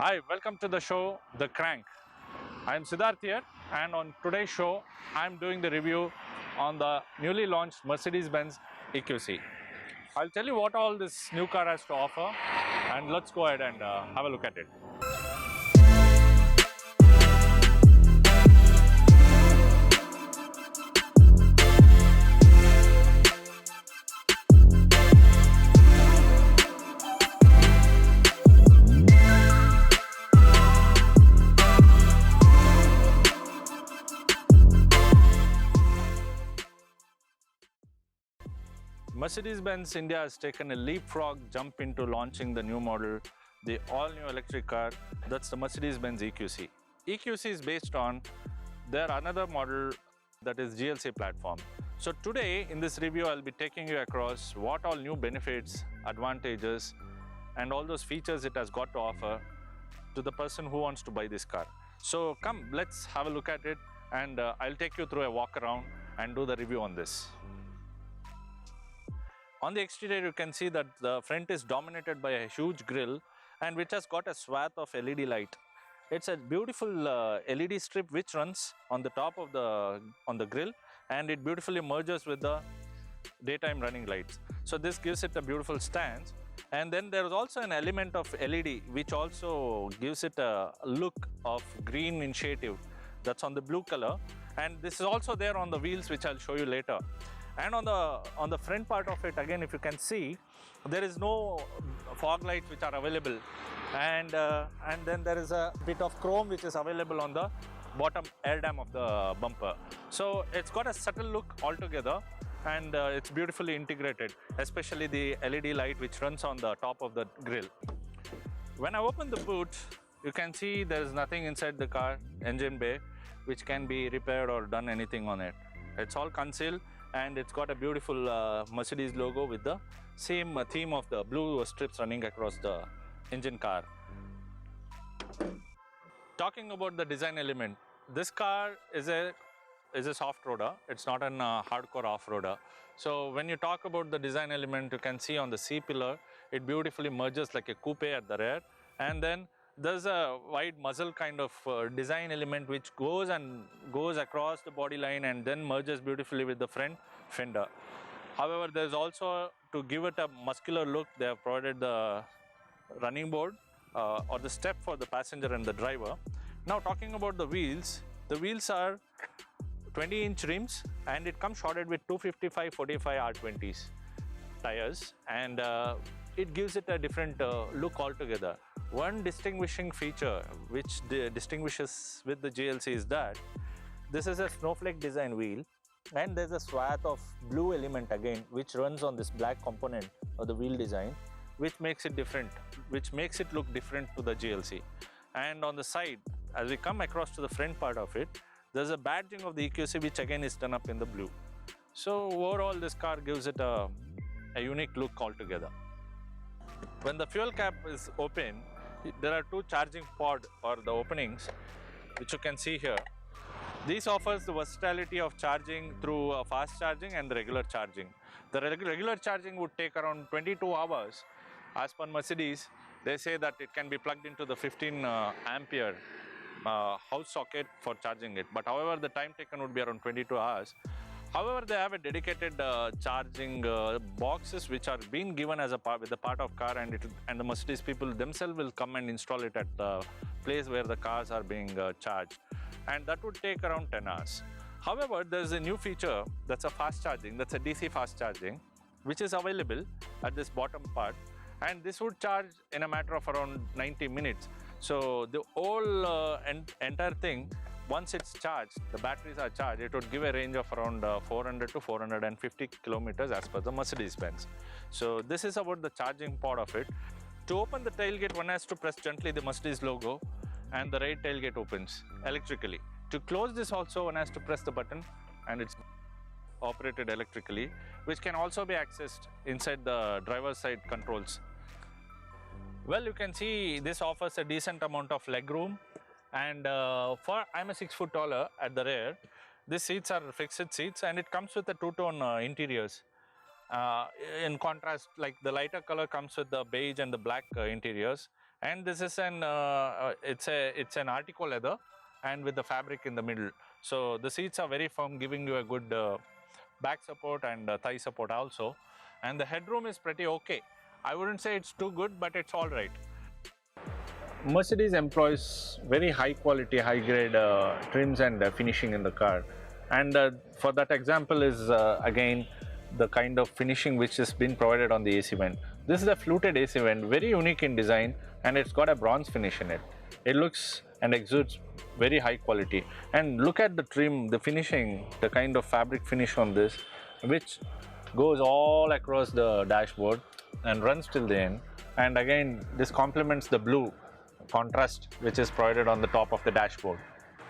Hi, welcome to the show, The Crank. I am Siddharth here, and on today's show, I am doing the review on the newly launched Mercedes-Benz EQC. I'll tell you what all this new car has to offer, and let's go ahead and have a look at it. Mercedes-Benz India has taken a leapfrog jump into launching the new model, the all-new electric car, that's the Mercedes-Benz EQC. EQC is based on their another model that is GLC platform. So today in this review, I'll be taking you across what all new benefits, advantages, and all those features it has got to offer to the person who wants to buy this car. So come, let's have a look at it, and I'll take you through a walk around and do the review on this. On the exterior, you can see that the front is dominated by a huge grille and which has got a swath of LED light. It's a beautiful LED strip which runs on the top of the grille, and it beautifully merges with the daytime running lights. So this gives it a beautiful stance. And then there is also an element of LED which also gives it a look of green initiative that's on the blue color, and this is also there on the wheels, which I'll show you later. And on the front part of it, again, if you can see, there is no fog lights which are available, and then there is a bit of chrome which is available on the bottom air dam of the bumper. So it's got a subtle look altogether, and it's beautifully integrated, especially the LED light which runs on the top of the grille. When I open the boot, you can see there is nothing inside the car engine bay which can be repaired or done anything on it. It's all concealed, and it's got a beautiful Mercedes logo with the same theme of the blue strips running across the engine car. Talking about the design element, this car is a soft roader. It's not a hardcore off-roader. So when you talk about the design element, you can see on the C-pillar, it beautifully merges like a coupe at the rear, and then there's a wide muzzle kind of design element which goes across the body line and then merges beautifully with the front fender. However, there's also, to give it a muscular look, they have provided the running board or the step for the passenger and the driver. Now talking about the wheels are 20-inch rims, and it comes shorted with 255/45 R20s tires, and it gives it a different look altogether. One distinguishing feature which distinguishes with the GLC is that this is a snowflake design wheel, and there's a swath of blue element again which runs on this black component of the wheel design, which makes it different, which makes it look different to the GLC. And on the side, as we come across to the front part of it, there's a badging of the EQC which again is done up in the blue. So overall, this car gives it a unique look altogether. When the fuel cap is open, there are two charging pod or the openings which you can see here. This offers the versatility of charging through fast charging and regular charging. The regular charging would take around 22 hours. As per Mercedes, they say that it can be plugged into the 15 ampere house socket for charging it. But however, the time taken would be around 22 hours. However, they have a dedicated charging boxes which are being given as a part with the part of car, and the Mercedes people themselves will come and install it at the place where the cars are being charged, and that would take around 10 hours. However, there is a new feature that's a fast charging, that's a DC fast charging, which is available at this bottom part, and this would charge in a matter of around 90 minutes. So the whole entire thing, once it's charged, the batteries are charged, it would give a range of around 400 to 450 kilometers as per the Mercedes-Benz. So this is about the charging part of it. To open the tailgate, one has to press gently the Mercedes logo, and the right tailgate opens electrically. To close this also, one has to press the button, and it's operated electrically, which can also be accessed inside the driver's side controls. Well, you can see this offers a decent amount of leg room, and I'm a 6 foot taller at the rear. These seats are fixed seats, and it comes with a two-tone interiors. In contrast, like the lighter color comes with the beige and the black interiors, And this is it's an Artico leather and with the fabric in the middle. So the seats are very firm, giving you a good back support and thigh support also. And the headroom is pretty okay. I wouldn't say it's too good, but it's all right. Mercedes employs very high quality, high grade trims and finishing in the car. And for that example is again the kind of finishing which has been provided on the AC vent. This is a fluted AC vent, very unique in design, and it's got a bronze finish in it. It looks and exudes very high quality. And look at the trim, the finishing, the kind of fabric finish on this, which goes all across the dashboard and runs till the end. And again, this complements the blue contrast which is provided on the top of the dashboard.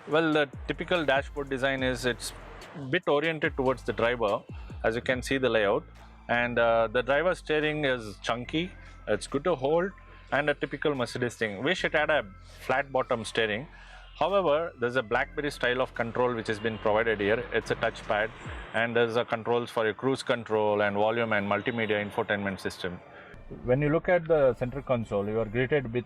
Well, the typical dashboard design is it's a bit oriented towards the driver, as you can see the layout, and the driver steering is chunky, it's good to hold, and a typical Mercedes thing. Wish it had a flat bottom steering. However, there's a BlackBerry style of control which has been provided here. It's a touchpad, and there's a controls for your cruise control and volume and multimedia infotainment system. When you look at the center console, you are greeted with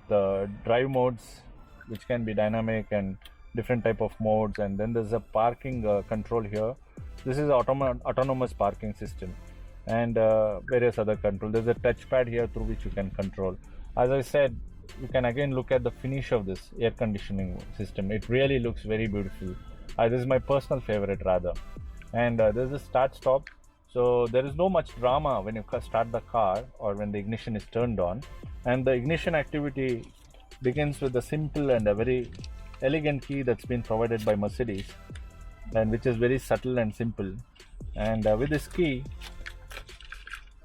drive modes, which can be dynamic and different type of modes, and then there's a parking control here. This is autonomous parking system, and various other control. There's a touchpad here through which you can control. As I said, you can again look at the finish of this air conditioning system. It really looks very beautiful. This is my personal favorite rather. And there's a start stop. So there is no much drama when you start the car or when the ignition is turned on. And the ignition activity begins with a simple and a very elegant key that's been provided by Mercedes, and which is very subtle and simple. And with this key,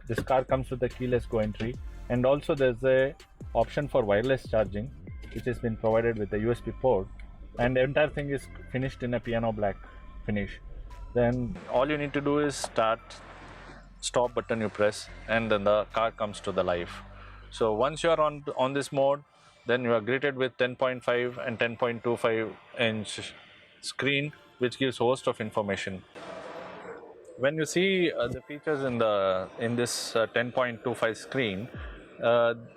this car comes with a keyless go entry, and also there's a option for wireless charging, which has been provided with a USB port, and the entire thing is finished in a piano black finish. Then all you need to do is stop button you press, and then the car comes to the life. So once you are on this mode, then you are greeted with 10.5 and 10.25 inch screen, which gives a host of information. When you see the features in this 10.25 screen,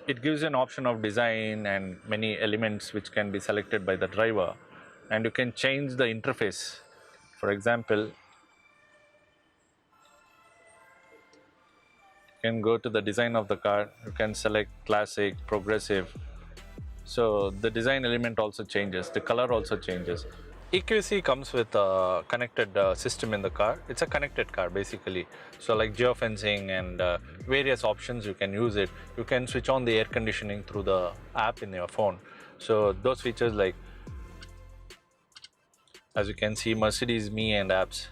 it gives you an option of design and many elements which can be selected by the driver, and you can change the interface. For example, you can go to the design of the car, you can select classic, progressive. So the design element also changes, the color also changes. EQC comes with a connected system in the car. It's a connected car basically. So like geofencing and various options, you can use it. You can switch on the air conditioning through the app in your phone. So those features, like as you can see, Mercedes Me and apps.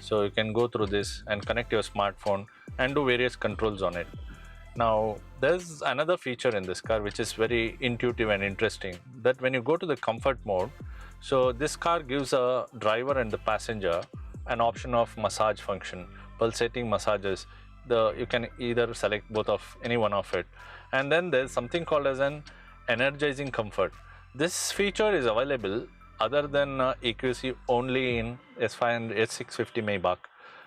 So you can go through this and connect your smartphone and do various controls on it. Now there's another feature in this car which is very intuitive and interesting, that when you go to the comfort mode, so this car gives a driver and the passenger an option of massage function, pulsating massages. You can either select both of any one of it. And then there's something called as an energizing comfort. This feature is available other than EQC only in S5 and S650 Maybach.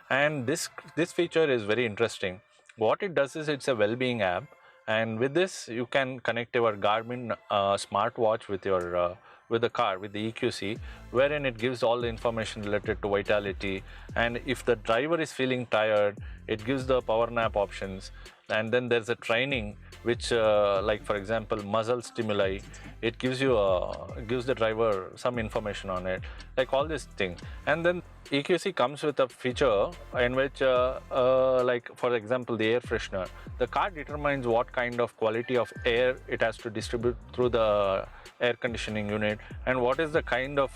And this feature is very interesting. What it does is it's a well-being app, and with this you can connect your Garmin smartwatch with your with the car, with the EQC, wherein it gives all the information related to vitality, and if the driver is feeling tired, it gives the power nap options. And then there's a training which like for example muscle stimuli, it gives the driver some information on it, like all these things. And then EQC comes with a feature in which like for example the air freshener, the car determines what kind of quality of air it has to distribute through the air conditioning unit, and what is the kind of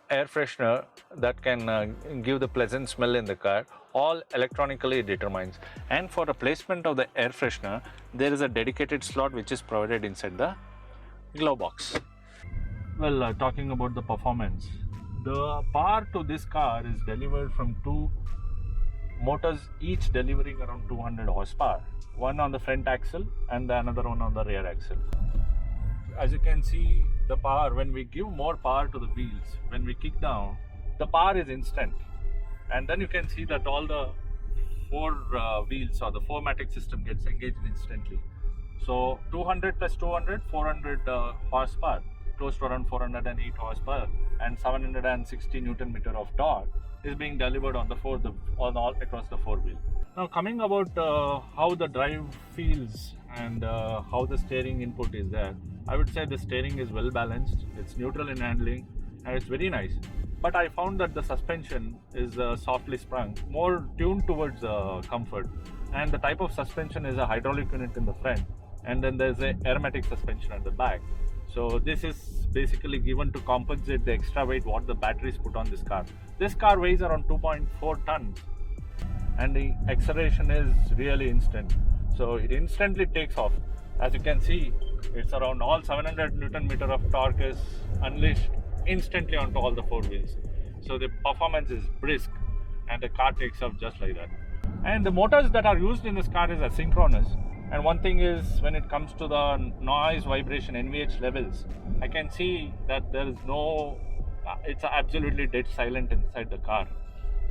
air freshener that can give the pleasant smell in the car. All electronically it determines. And for the placement of the air freshener, there is a dedicated slot which is provided inside the glove box. Well, talking about the performance, the power to this car is delivered from two motors, each delivering around 200 horsepower, one on the front axle and the another one on the rear axle. As you can see, the power, when we give more power to the wheels, when we kick down, the power is instant. And then you can see that all the four wheels or the 4MATIC system gets engaged instantly. So 200 plus 200, 400 horsepower, close to around 408 horsepower, and 760 Newton meter of torque is being delivered on all across the four wheel. Now coming about how the drive feels and how the steering input is there, I would say the steering is well balanced, it's neutral in handling, and it's very nice. But I found that the suspension is softly sprung, more tuned towards comfort. And the type of suspension is a hydraulic unit in the front, and then there's a aromatic suspension at the back. So this is basically given to compensate the extra weight what the batteries put on this car. This car weighs around 2.4 tons, and the acceleration is really instant. So it instantly takes off. As you can see, it's around all 700 Newton meter of torque is unleashed instantly onto all the four wheels. So the performance is brisk, and the car takes off just like that. And the motors that are used in this car is asynchronous. And one thing is, when it comes to the noise, vibration, NVH levels, I can see that there is no, it's absolutely dead silent inside the car.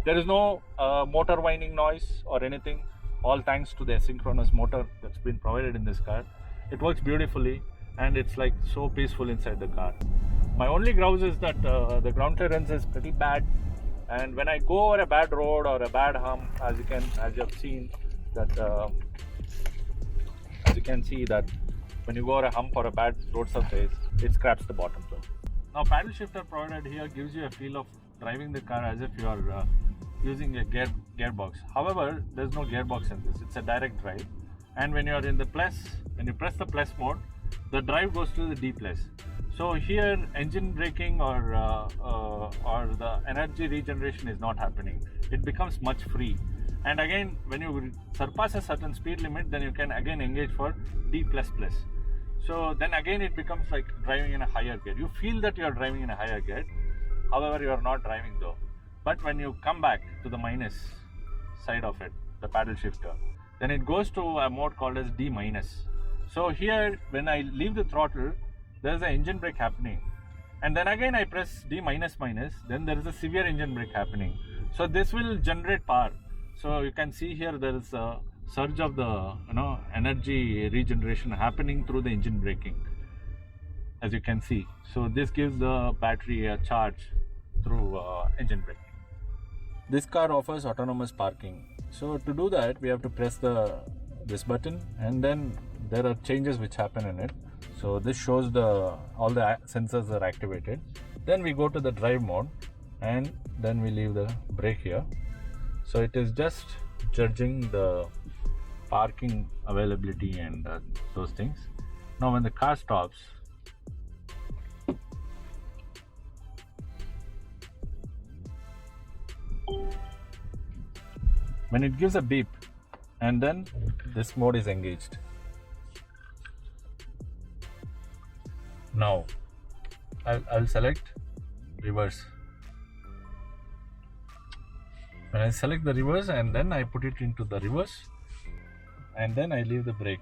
There is no motor whining noise or anything, all thanks to the asynchronous motor that's been provided in this car. It works beautifully, and it's like so peaceful inside the car. My only grouse is that the ground clearance is pretty bad, and when I go over a bad road or a bad hump, as you have seen that as you can see that when you go over a hump or a bad road surface, it scraps the bottom floor. Now paddle shifter provided here gives you a feel of driving the car as if you are using a gearbox. However, there's no gearbox in this, it's a direct drive, and when you are in the plus, when you press the plus mode, the drive goes to the D plus. So here engine braking or the energy regeneration is not happening. It becomes much free. And again, when you surpass a certain speed limit, then you can again engage for D++. So then again it becomes like driving in a higher gear. You feel that you are driving in a higher gear, however you are not driving though. But when you come back to the minus side of it, the paddle shifter, then it goes to a mode called as D-. So here when I leave the throttle, there is an engine brake happening, and then again I press D-, then there is a severe engine brake happening. So this will generate power. So you can see here there is a surge of the energy regeneration happening through the engine braking, as you can see. So this gives the battery a charge through engine braking. This car offers autonomous parking. So to do that, we have to press this button, and then there are changes which happen in it. So this shows all the sensors are activated. Then we go to the drive mode, and then we leave the brake here. So it is just judging the parking availability and those things. Now when the car stops, when it gives a beep, and then this mode is engaged. Now I'll select reverse. When I select the reverse, and then I put it into the reverse, and then I leave the brake.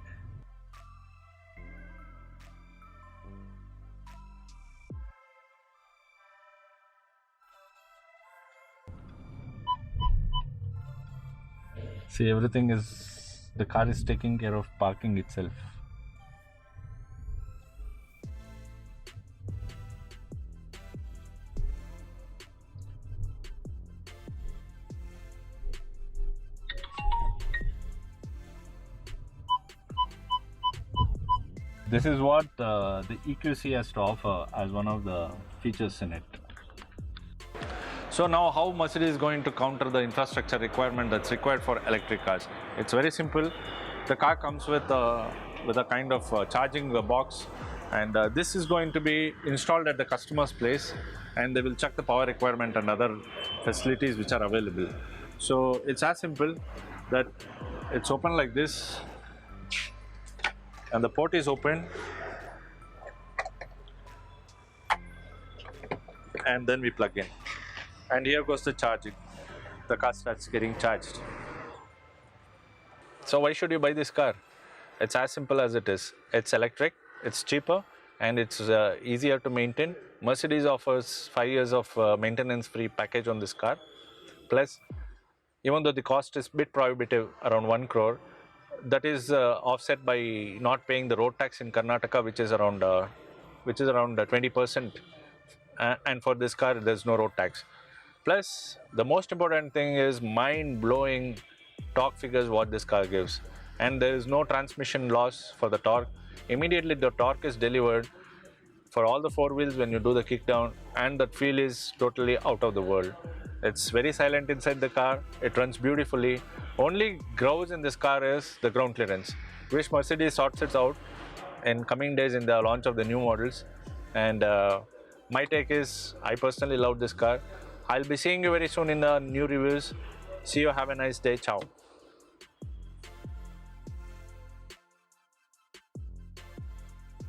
See, the car is taking care of parking itself. This is what the EQC has to offer as one of the features in it. So now how Mercedes is going to counter the infrastructure requirement that's required for electric cars? It's very simple. The car comes with a kind of charging box, and this is going to be installed at the customer's place, and they will check the power requirement and other facilities which are available. So it's as simple that it's open like this, and the port is open, and then we plug in, and here goes the charging. The car starts getting charged. So why should you buy this car? It's as simple as it is. It's electric, it's cheaper, and it's easier to maintain. Mercedes offers 5 years of maintenance free package on this car. Plus, even though the cost is a bit prohibitive, around 1 crore, that is offset by not paying the road tax in Karnataka, which is around 20%. And for this car, there's no road tax. Plus, the most important thing is mind-blowing torque figures what this car gives. And there is no transmission loss for the torque. Immediately the torque is delivered for all the four wheels when you do the kick down, and that feel is totally out of the world. It's very silent inside the car. It runs beautifully. Only grouse in this car is the ground clearance. Wish Mercedes sorts it out in coming days in the launch of the new models. And my take is, I personally love this car. I'll be seeing you very soon in the new reviews. See you. Have a nice day. Ciao.